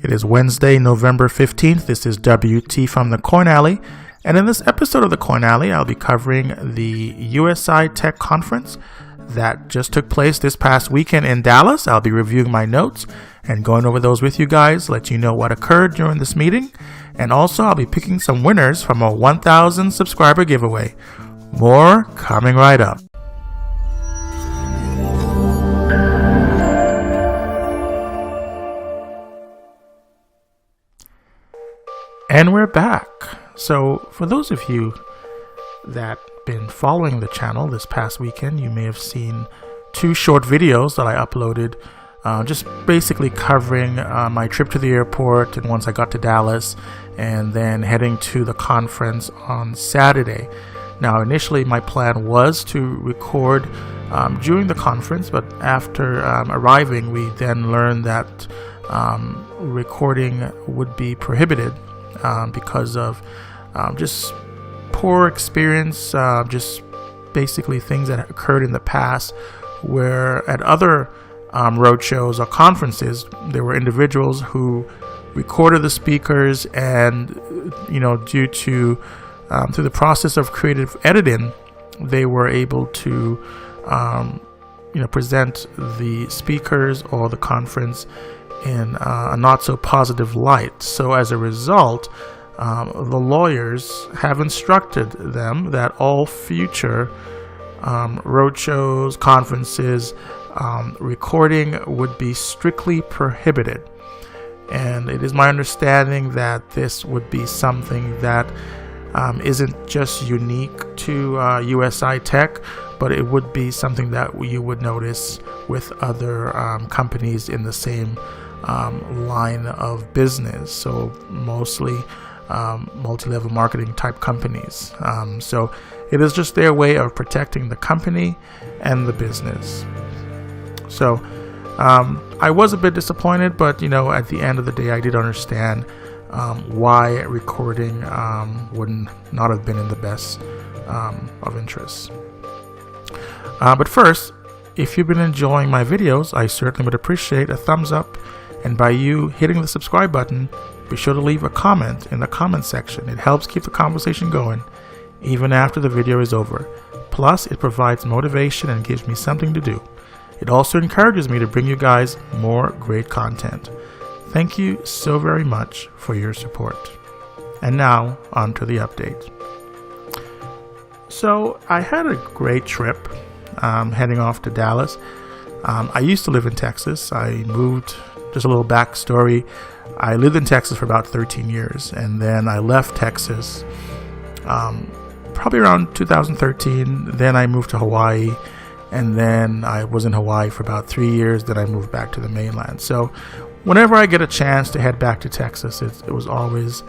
It is Wednesday, November 15th. This is WT from the Coin Alley. And in this episode of the Coin Alley, I'll be covering the usi-tech conference that just took place this past weekend in Dallas. I'll be reviewing my notes and going over those with you guys, let you know what occurred during this meeting. And also, I'll be picking some winners from a 1,000 subscriber giveaway. More coming right up. And we're back. So for those of you that been following the channel this past weekend, you may have seen two short videos that I uploaded just basically covering my trip to the airport and once I got to Dallas and then heading to the conference on Saturday. Now initially my plan was to record during the conference, but after arriving we then learned that recording would be prohibited because of just poor experience, just basically things that occurred in the past where at other road shows or conferences there were individuals who recorded the speakers and due to through the process of creative editing they were able to present the speakers or the conference in a not so positive light. So as a result, the lawyers have instructed them that all future roadshows, conferences, recording would be strictly prohibited. And it is my understanding that this would be something that isn't just unique to usi-tech, but it would be something that you would notice with other companies in the same line of business, so mostly multi-level marketing type companies. So it is just their way of protecting the company and the business. So I was a bit disappointed, but at the end of the day I did understand why recording would not have been in the best of interest. But first, if you've been enjoying my videos, I certainly would appreciate a thumbs up. And by you hitting the subscribe button, be sure to leave a comment in the comment section. It helps keep the conversation going even after the video is over. Plus, it provides motivation and gives me something to do. It also encourages me to bring you guys more great content. Thank you so very much for your support. And now, on to the update. So, I had a great trip heading off to Dallas. I used to live in Texas. I moved. Just a little backstory. I lived in Texas for about 13 years and then I left Texas probably around 2013. Then I moved to Hawaii and then I was in Hawaii for about 3 years. Then I moved back to the mainland. So whenever I get a chance to head back to Texas, it was always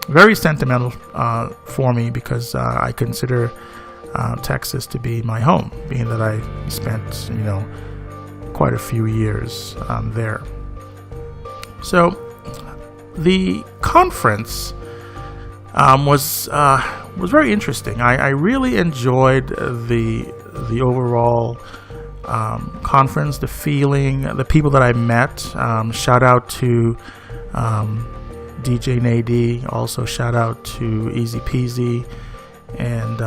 very sentimental for me because I consider Texas to be my home, being that I spent quite a few years there. So the conference was very interesting. I really enjoyed the overall conference, the feeling, the people that I met. Shout out to DJ Nady, also shout out to Easy Peasy and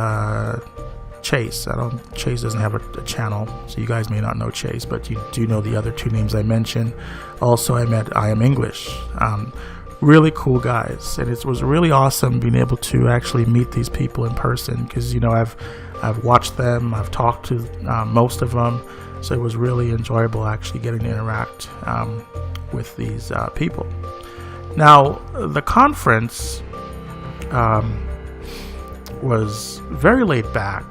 Chase. Chase doesn't have a channel, so you guys may not know Chase, but you do know the other two names I mentioned. Also, I met I Am English. Really cool guys, and it was really awesome being able to actually meet these people in person because I've watched them, I've talked to most of them, so it was really enjoyable actually getting to interact with these people. Now, the conference was very laid back.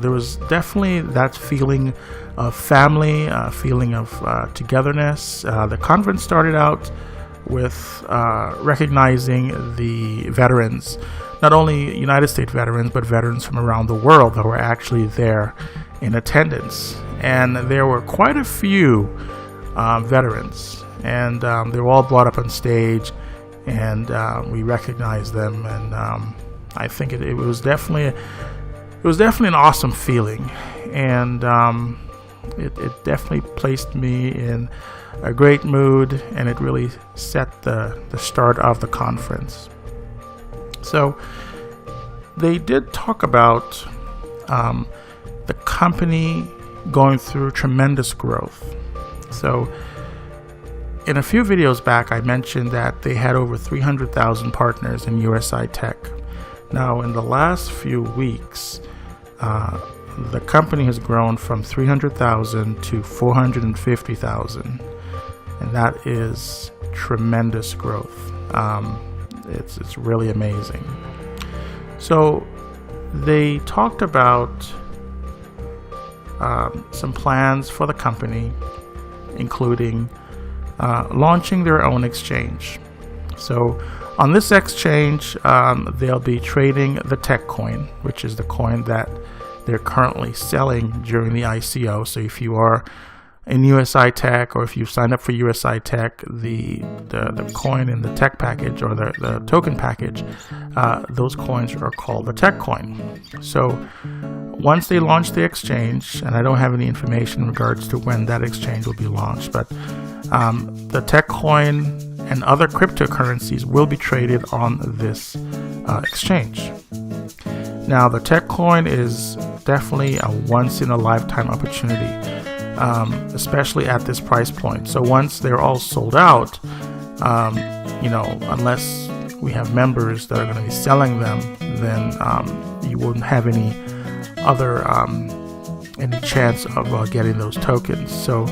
There was definitely that feeling of family, feeling of togetherness. The conference started out with recognizing the veterans, not only United States veterans, but veterans from around the world that were actually there in attendance. And there were quite a few veterans, and they were all brought up on stage, and we recognized them, and I think it was definitely an awesome feeling. And it definitely placed me in a great mood, and it really set the start of the conference. So they did talk about the company going through tremendous growth. So in a few videos back, I mentioned that they had over 300,000 partners in usi-tech. Now, in the last few weeks, the company has grown from 300,000 to 450,000, and that is tremendous growth. It's really amazing. So they talked about some plans for the company, including launching their own exchange. So on this exchange, they'll be trading the Ethcoin, which is the coin that they're currently selling during the ICO. So if you are in usi-tech, or if you've signed up for usi-tech, the coin in the tech package, or the token package, those coins are called the Ethcoin. So once they launch the exchange, and I don't have any information in regards to when that exchange will be launched, but the Ethcoin and other cryptocurrencies will be traded on this exchange. Now, the Ethcoin is definitely a once-in-a-lifetime opportunity, especially at this price point. So once they're all sold out, unless we have members that are going to be selling them, then you wouldn't have any chance of getting those tokens. So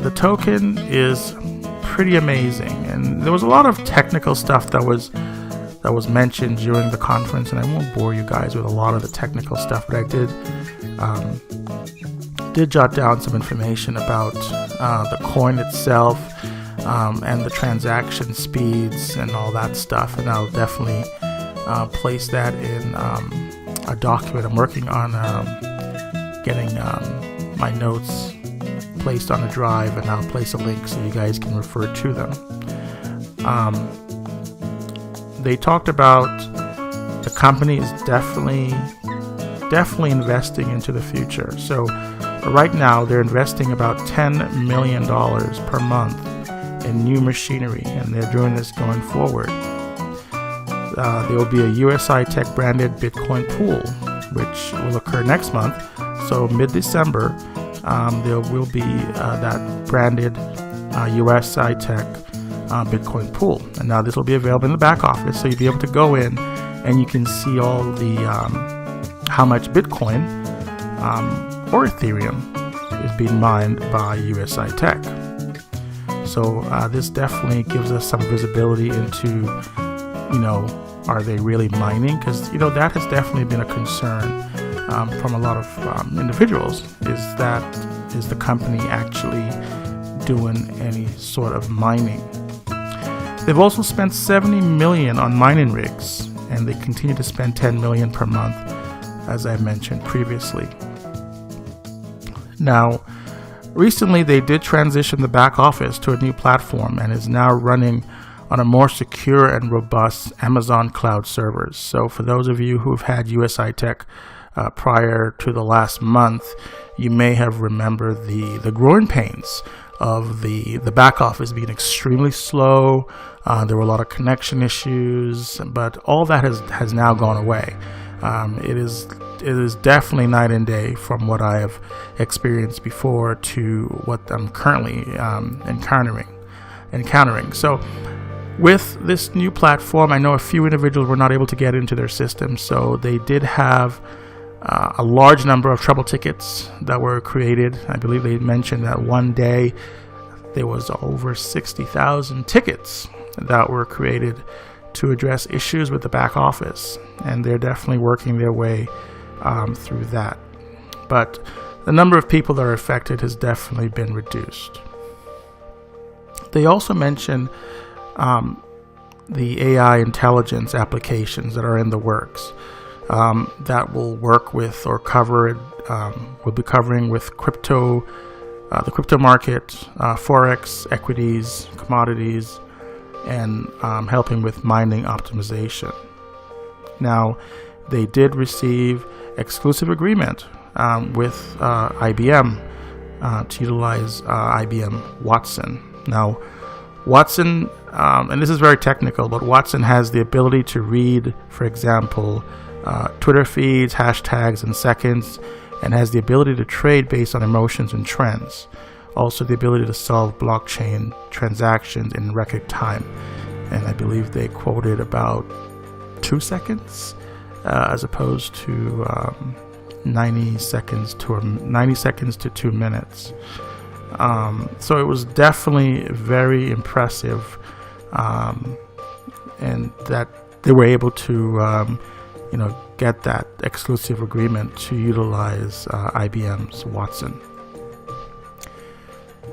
the token is pretty amazing, and there was a lot of technical stuff that was mentioned during the conference, and I won't bore you guys with a lot of the technical stuff, but I did jot down some information about the coin itself, and the transaction speeds and all that stuff, and I'll definitely place that in a document. I'm working on getting my notes placed on a drive, and I'll place a link so you guys can refer to them. They talked about the company is definitely investing into the future. So right now they're investing about $10 million per month in new machinery, and they're doing this going forward. There will be a usi-tech branded Bitcoin pool, which will occur next month. So mid-December, there will be that branded usi-tech Bitcoin pool, and now this will be available in the back office, so you'll be able to go in and you can see all the how much Bitcoin or Ethereum is being mined by usi-tech. So this definitely gives us some visibility into, are they really mining? Because that has definitely been a concern from a lot of individuals. Is the company actually doing any sort of mining? They've also spent $70 million on mining rigs, and they continue to spend $10 million per month, as I mentioned previously. Now, recently they did transition the back office to a new platform, and is now running on a more secure and robust Amazon cloud servers. So for those of you who've had usi-tech prior to the last month, you may have remembered the growing pains of the back office being extremely slow. There were a lot of connection issues, but all that has now gone away. It is definitely night and day from what I have experienced before to what I'm currently encountering. So with this new platform, I know a few individuals were not able to get into their system, so they did have a large number of trouble tickets that were created. I believe they mentioned that one day there was over 60,000 tickets that were created to address issues with the back office, and they're definitely working their way through that. But the number of people that are affected has definitely been reduced. They also mentioned the AI intelligence applications that are in the works. That will work with or cover will be covering with crypto, the crypto market, forex, equities, commodities, and helping with mining optimization. Now, they did receive exclusive agreement with IBM to utilize IBM Watson. Now, Watson, and this is very technical, but Watson has the ability to read, for example, Twitter feeds, hashtags, and seconds, and has the ability to trade based on emotions and trends. Also, the ability to solve blockchain transactions in record time. And I believe they quoted about 2 seconds, as opposed to 90 seconds to 2 minutes. So it was definitely very impressive, and that they were able to, get that exclusive agreement to utilize IBM's Watson.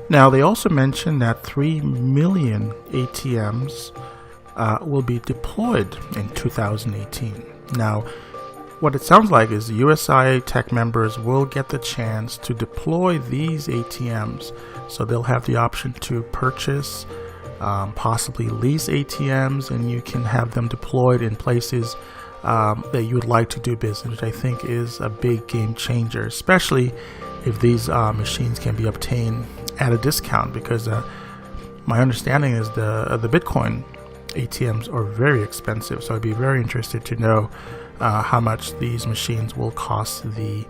Now, they also mentioned that 3 million ATMs will be deployed in 2018. Now, what it sounds like is the usi-tech members will get the chance to deploy these ATMs. So they'll have the option to purchase, possibly lease ATMs, and you can have them deployed in places that you would like to do business, which I think is a big game changer, especially if these machines can be obtained at a discount, because my understanding is the Bitcoin ATMs are very expensive. So I'd be very interested to know how much these machines will cost the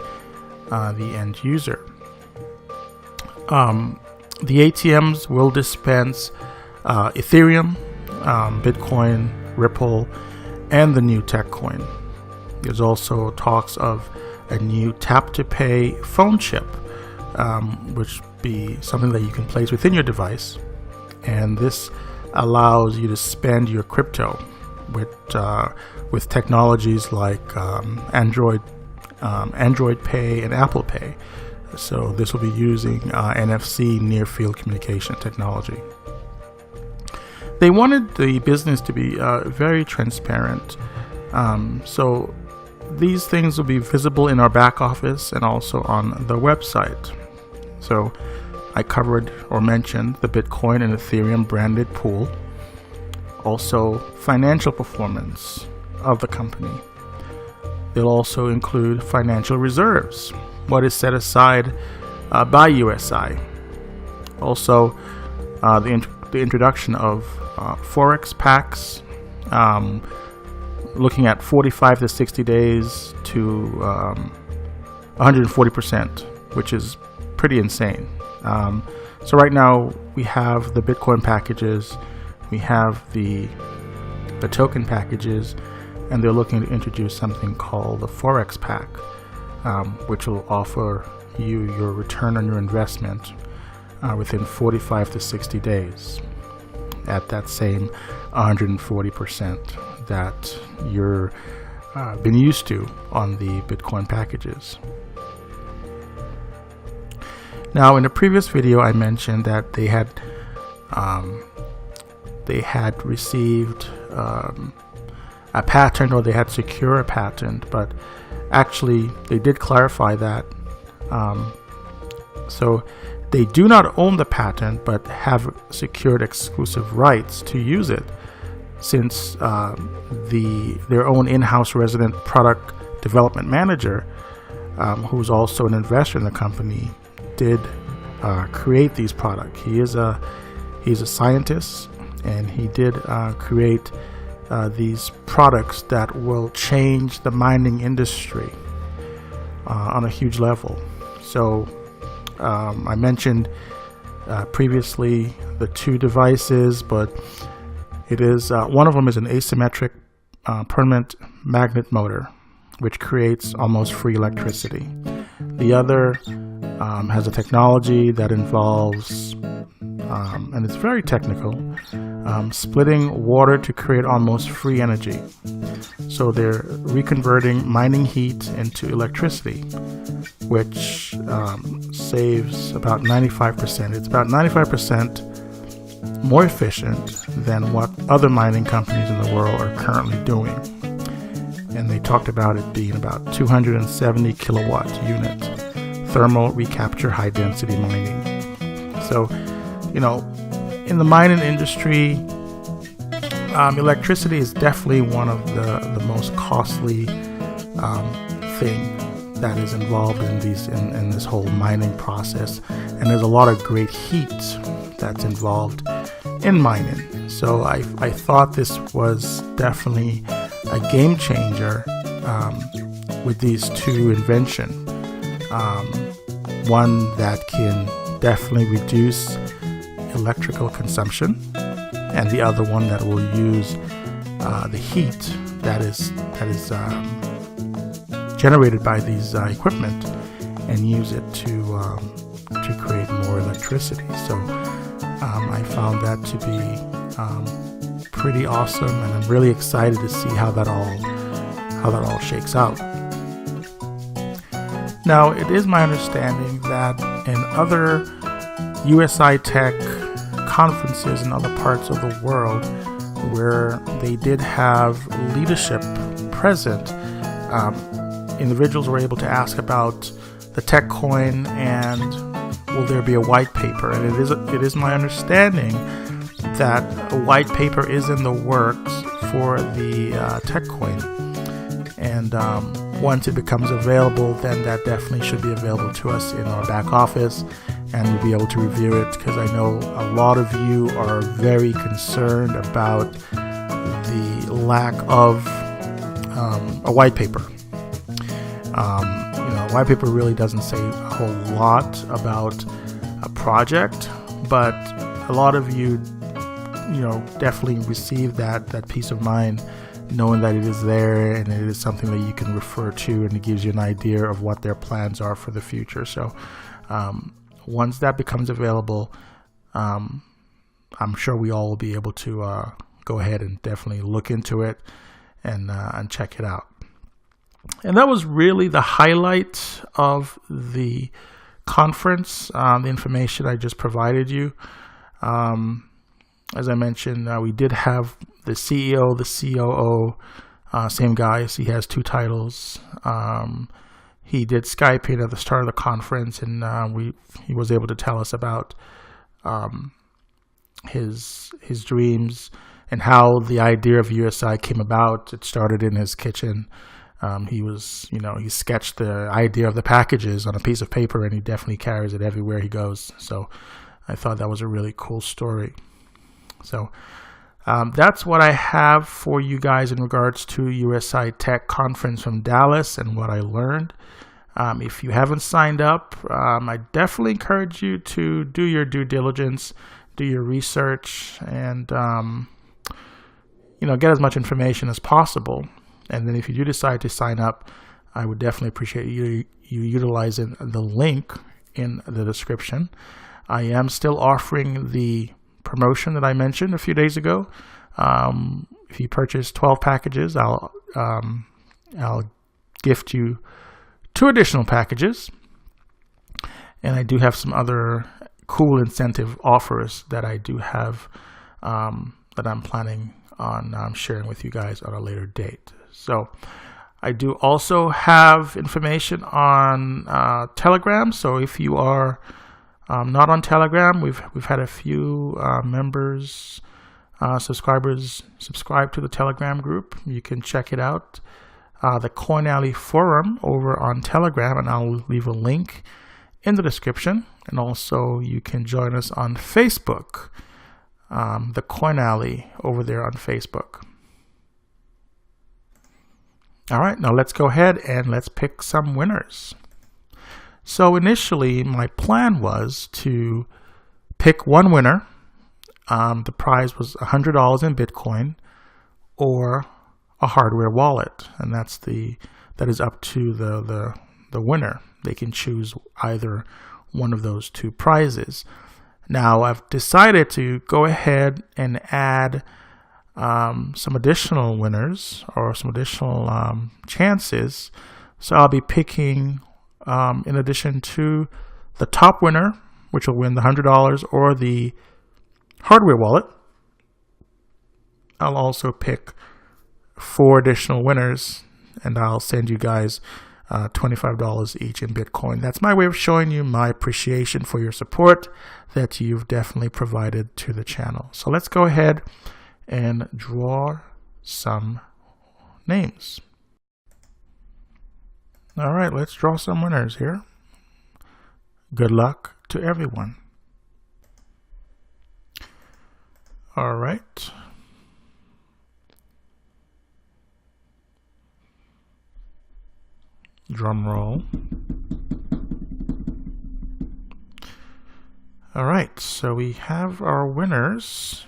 end user. The ATMs will dispense Ethereum, Bitcoin, Ripple, and the new Ethconnect. There's also talks of a new tap-to-pay phone chip, which be something that you can place within your device, and this allows you to spend your crypto with technologies like Android Pay and Apple Pay. So this will be using NFC near-field communication technology. They wanted the business to be very transparent. So these things will be visible in our back office and also on the website. So I covered or mentioned the Bitcoin and Ethereum branded pool. Also, financial performance of the company. They'll also include financial reserves, what is set aside by USI. Also, the introduction of Forex packs, looking at 45 to 60 days to 140%, which is pretty insane. So right now we have the Bitcoin packages, we have the token packages, and they're looking to introduce something called the Forex pack, which will offer you your return on your investment within 45 to 60 days at that same 140% that you're been used to on the Bitcoin packages. Now, in a previous video, I mentioned that they had received a patent, or they had secured a patent, but actually they did clarify that. So they do not own the patent, but have secured exclusive rights to use it, since their own in-house resident product development manager, who's also an investor in the company, did create these products. He's a scientist, and he did create these products that will change the mining industry on a huge level. So I mentioned previously the two devices, but it is one of them is an asymmetric permanent magnet motor, which creates almost free electricity. The other has a technology that involves, and it's very technical, splitting water to create almost free energy. So they're reconverting mining heat into electricity, which saves about 95%. It's about 95% more efficient than what other mining companies in the world are currently doing. And they talked about it being about 270 kilowatt unit thermal recapture high density mining. So, in the mining industry, electricity is definitely one of the most costly thing that is involved in this whole mining process. and there's a lot of great heat that's involved in mining. So I thought this was definitely a game changer with these two inventions. One that can definitely reduce electrical consumption, and the other one that will use the heat that is generated by these equipment and use it to create more electricity. So I found that to be pretty awesome, and I'm really excited to see how that all shakes out. Now, it is my understanding that in other usi-tech conferences in other parts of the world where they did have leadership present, individuals were able to ask about the Ethconnect and will there be a white paper. And it is my understanding that a white paper is in the works for the Ethconnect. And once it becomes available, then that definitely should be available to us in our back office, and we'll be able to review it, because I know a lot of you are very concerned about the lack of a white paper. A white paper really doesn't say a whole lot about a project, but a lot of you definitely receive that peace of mind knowing that it is there and it is something that you can refer to, and it gives you an idea of what their plans are for the future. So once that becomes available, I'm sure we all will be able to go ahead and definitely look into it and check it out. And that was really the highlight of the conference, the information I just provided you. As I mentioned, we did have the CEO, the COO, same guy. So he has two titles. He did Skype in at the start of the conference, and he was able to tell us about his dreams and how the idea of USI came about. It started in his kitchen. He sketched the idea of the packages on a piece of paper, and he definitely carries it everywhere he goes. So I thought that was a really cool story. So that's what I have for you guys in regards to usi-tech conference from Dallas and what I learned. If you haven't signed up, I definitely encourage you to do your due diligence, do your research, and get as much information as possible. And then if you do decide to sign up, I would definitely appreciate you utilizing the link in the description. I am still offering the promotion that I mentioned a few days ago. If you purchase 12 packages, I'll gift you 2 additional packages. And I do have some other cool incentive offers that I do have that I'm planning on sharing with you guys on a later date. So I do also have information on Telegram. So if you are not on Telegram, we've had a few members, subscribers subscribe to the Telegram group. You can check it out, the Coin Alley forum over on Telegram, and I'll leave a link in the description. And also you can join us on Facebook, the Coin Alley over there on Facebook. All right, now let's go ahead and let's pick some winners. So initially, my plan was to pick one winner. The prize was $100 in Bitcoin or a hardware wallet, and that is up to the winner. They can choose either one of those 2 prizes. Now, I've decided to go ahead and add some additional winners or some additional chances. So I'll be picking, in addition to the top winner, which will win the $100 or the hardware wallet, I'll also pick 4 additional winners, and I'll send you guys $25 each in Bitcoin. That's my way of showing you my appreciation for your support that you've definitely provided to the channel. So let's go ahead and draw some names. All right, let's draw some winners here. Good luck to everyone. All right. Drum roll. All right, so we have our winners.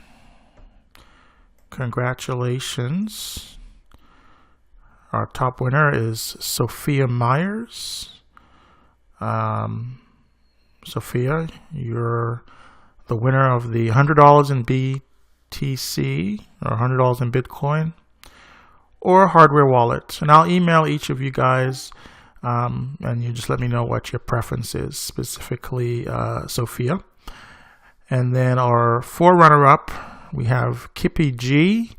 Congratulations. Our top winner is Sophia Myers. Sophia, you're the winner of the $100 in BTC or $100 in Bitcoin or hardware wallet. And I'll email each of you guys and you just let me know what your preference is, specifically Sophia. And then our 4 runner-up, we have Kippy G,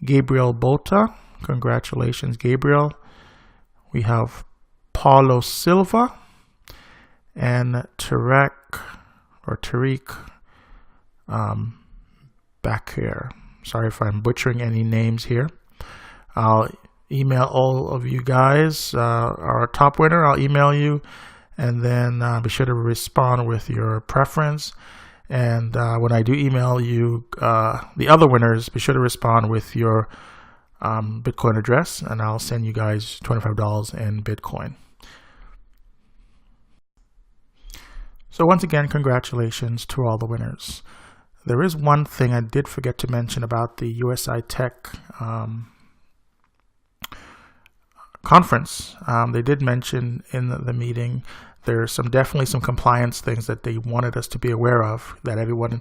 Gabriel Bota. Congratulations, Gabriel. We have Paulo Silva and Tariq back here. Sorry if I'm butchering any names here. I'll email all of you guys. Our top winner, I'll email you, and then be sure to respond with your preference. And when I do email you the other winners, be sure to respond with your Bitcoin address, and I'll send you guys $25 in Bitcoin. So once again, congratulations to all the winners. There is one thing I did forget to mention about the usi-tech conference. They did mention in the meeting there's definitely some compliance things that they wanted us to be aware of, that everyone,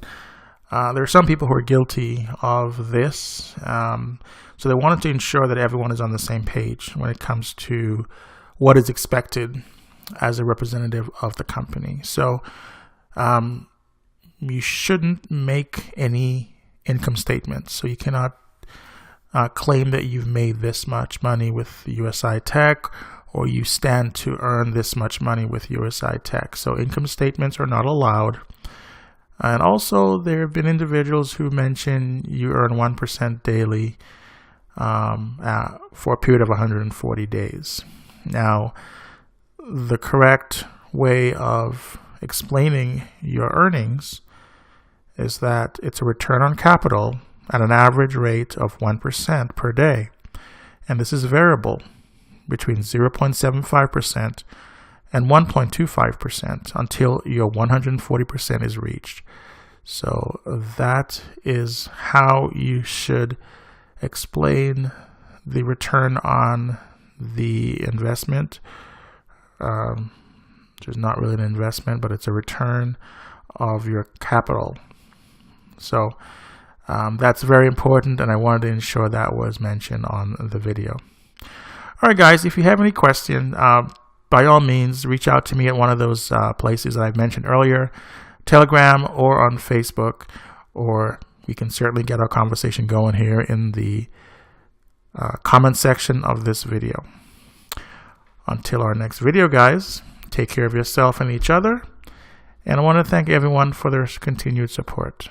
there are some people who are guilty of this, so they wanted to ensure that everyone is on the same page when it comes to what is expected as a representative of the company. So you shouldn't make any income statements. So you cannot claim that you've made this much money with usi-tech, or you stand to earn this much money with usi-tech. So income statements are not allowed. And also there have been individuals who mention you earn 1% daily for a period of 140 days. Now, the correct way of explaining your earnings is that it's a return on capital at an average rate of 1% per day. And this is variable between 0.75% and 1.25% until your 140% is reached. So that is how you should explain the return on the investment. Which is not really an investment, but it's a return of your capital. So that's very important, and I wanted to ensure that was mentioned on the video. All right, guys, if you have any question, by all means, reach out to me at one of those places that I've mentioned earlier, Telegram or on Facebook, or we can certainly get our conversation going here in the comment section of this video. Until our next video, guys, take care of yourself and each other, and I want to thank everyone for their continued support.